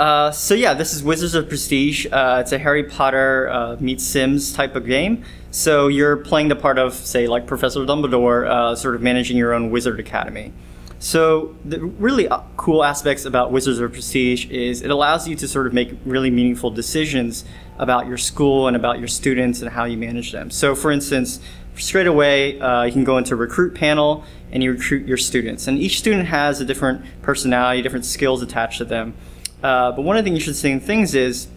So yeah, this is Wizards of Prestige. It's a Harry Potter meets Sims type of game. So you're playing the part of, say, like Professor Dumbledore, sort of managing your own wizard academy. So the really cool aspects about Wizards of Prestige is it allows you to sort of make really meaningful decisions about your school and about your students and how you manage them. So for instance, straight away, you can go into recruit panel and you recruit your students. And each student has a different personality, different skills attached to them. But one of the interesting things is,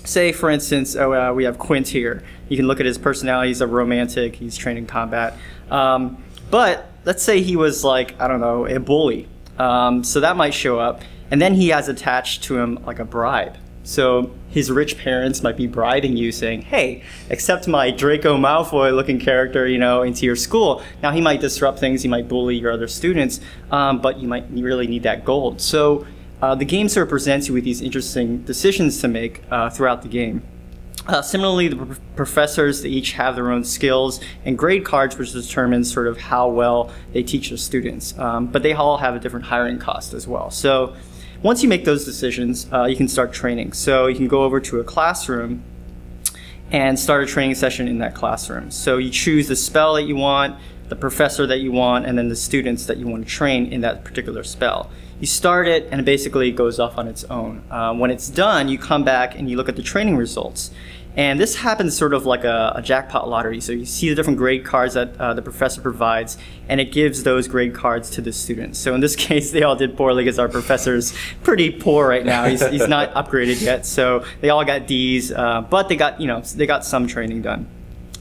say for instance, we have Quint here. You can look at his personality. He's a romantic. He's trained in combat. But let's say he was like, I don't know, a bully. So that might show up. And then he has attached to him like a bribe. So his rich parents might be bribing you saying, hey, accept my Draco Malfoy looking character, you know, into your school. Now he might disrupt things. He might bully your other students, but you might really need that gold. So the game sort of presents you with these interesting decisions to make throughout the game. Similarly, the professors, they each have their own skills and grade cards, which determines sort of how well they teach their students. But they all have a different hiring cost as well. So once you make those decisions, you can start training. So you can go over to a classroom and start a training session in that classroom. So you choose the spell that you want, the professor that you want, and then the students that you want to train in that particular spell. You start it and it basically goes off on its own. When it's done, you come back and you look at the training results. And this happens sort of like a jackpot lottery. So you see the different grade cards that the professor provides, and it gives those grade cards to the students. So in this case, they all did poorly because our professor's pretty poor right now. He's not upgraded yet. So they all got Ds, but they got some training done.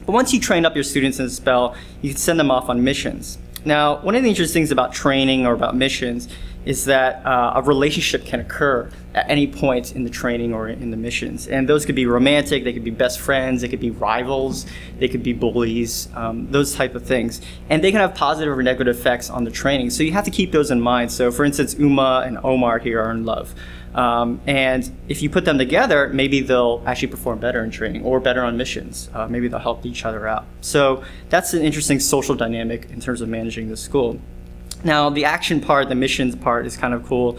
But once you train up your students in a spell, you can send them off on missions. Now, one of the interesting things about training or about missions is that a relationship can occur at any point in the training or in the missions. And those could be romantic, they could be best friends, they could be rivals, they could be bullies, those type of things. And they can have positive or negative effects on the training. So you have to keep those in mind. So for instance, Uma and Omar here are in love. And if you put them together, maybe they'll actually perform better in training or better on missions. Maybe they'll help each other out. So that's an interesting social dynamic in terms of managing the school. Now, the action part, the missions part is kind of cool.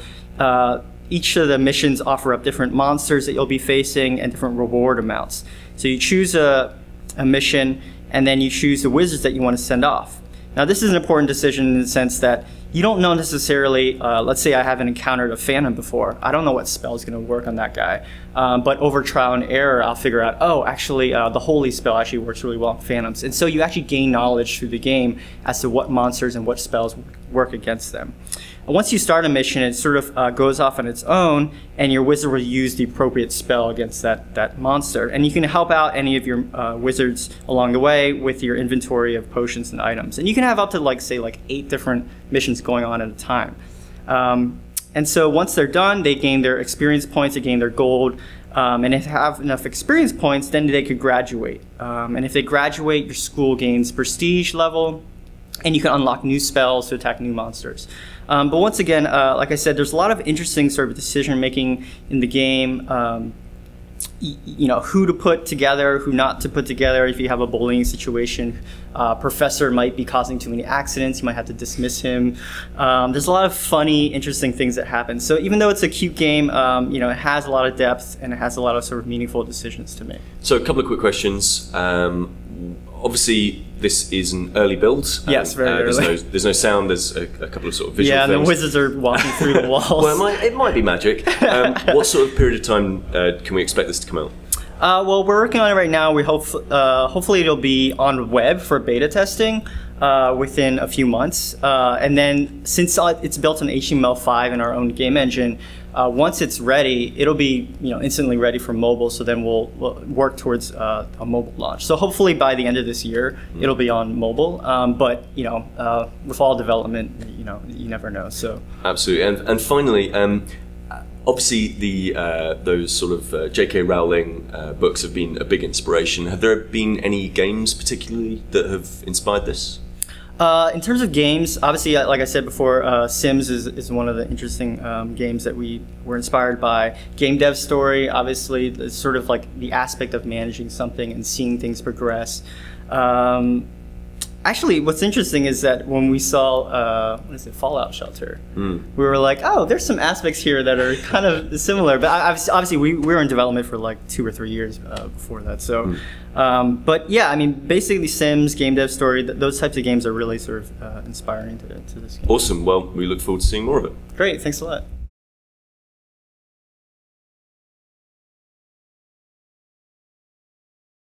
Each of the missions offer up different monsters that you'll be facing and different reward amounts. So you choose a mission, and then you choose the wizards that you want to send off. Now, this is an important decision in the sense that you don't know necessarily, let's say I haven't encountered a Phantom before. I don't know what spell is going to work on that guy. But over trial and error, I'll figure out, oh, actually, the Holy spell actually works really well on Phantoms. And so you actually gain knowledge through the game as to what monsters and what spells work against them. Once you start a mission, it sort of goes off on its own, and your wizard will use the appropriate spell against that monster. And you can help out any of your wizards along the way with your inventory of potions and items. And you can have up to, like, say, like 8 different missions going on at a time. And so once they're done, they gain their experience points, they gain their gold, and if they have enough experience points, then they could graduate. And if they graduate, your school gains prestige level, and you can unlock new spells to attack new monsters. But once again, like I said, there's a lot of interesting sort of decision making in the game. You know, who to put together, who not to put together. If you have a bullying situation, professor might be causing too many accidents, you might have to dismiss him. There's a lot of funny, interesting things that happen. So even though it's a cute game, you know, it has a lot of depth and it has a lot of sort of meaningful decisions to make. So a couple of quick questions. Obviously, this is an early build. Yes, very early. There's no sound. There's a couple of sort of visual things. The wizards are walking through the walls. Well, it might be magic. What sort of period of time can we expect this to come out? Well, we're working on it right now. We hopefully it'll be on web for beta testing within a few months. And then since it's built on HTML5 in our own game engine, once it's ready, it'll be instantly ready for mobile. So then we'll work towards a mobile launch. So hopefully by the end of this year, it'll be on mobile. But with all development, you never know. So absolutely. And finally, obviously those sort of J.K. Rowling books have been a big inspiration. Have there been any games particularly that have inspired this? In terms of games, obviously, like I said before, Sims is one of the interesting games that we were inspired by. Game Dev Story, obviously, is sort of like the aspect of managing something and seeing things progress. Actually, what's interesting is that when we saw Fallout Shelter, we were like, oh, there's some aspects here that are kind of similar. But obviously, we were in development for like 2 or 3 years before that. So, but yeah, I mean, basically, Sims, game dev story, those types of games are really sort of inspiring to this game. Awesome. Well, we look forward to seeing more of it. Great. Thanks a lot.